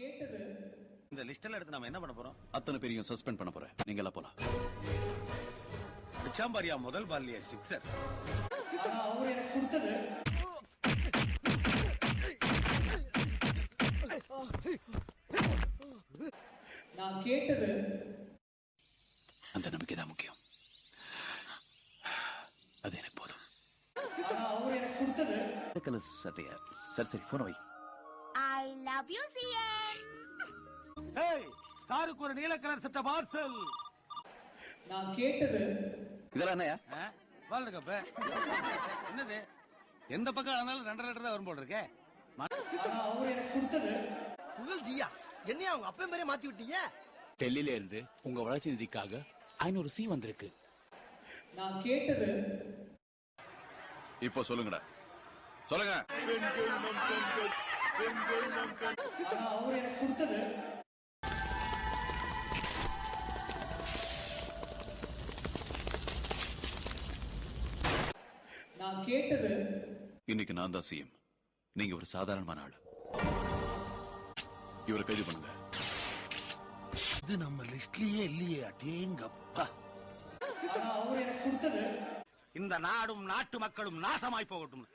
கேட்டது இந்த லிஸ்ட்ல எடுத்து நாம என்ன பண்ண போறோம்? அத்தனை பேரையும் சஸ்பெண்ட் பண்ண போறேன். நீங்க எல்லாம் போலாம். பிச்சாம்பாரியா முதல் பால்லியே சிக்ஸர். ஆனா அவர் எனக்கு கொடுத்தது நான் கேட்டது அந்த நம்பிக்கை தான் முக்கியம். அது எனக்கு போதும். ஆனா அவர் எனக்கு கொடுத்தது கலர் சட்டையா? சரி சரி, போன வை. I love you, CA. ஏய், சாருக்கு ஒரு நீல கலர் சட்டை பார்சல். நான் கேட்டது இதெல்லாம் என்னையா? Walled cup. என்னது? எந்த பக்கம் ஆனாலும் 2 லிட்டர் தான் வரும் போல இருக்கே. ஆனா அவர் எனக்கு கொடுத்தது புகழ் ஜியா, என்னையா அவங்க அப்பன் பேரே மாத்தி விட்டீங்க? டெல்லியில இருந்து உங்க வளர்ச்சி நிதிக்காக 500 சி வந்திருக்கு. நான் கேட்டது இப்போ சொல்லுங்கடா, சொல்லுங்க. ஆனா அவர் எனக்கு கொடுத்தது நான் கேட்டது இன்னைக்கு நான் தான் சிஎம். நீங்க ஒரு சாதாரணமான ஆளு. இவரை கைது பண்ணுங்க. இது நம்ம லிஸ்ட்லயே இல்லையே. அடேங்கப்பா. ஆனா அவர் எனக்கு கொடுத்தது இந்த நாடும் நாட்டு மக்களும் நாசமாய் போகட்டும்.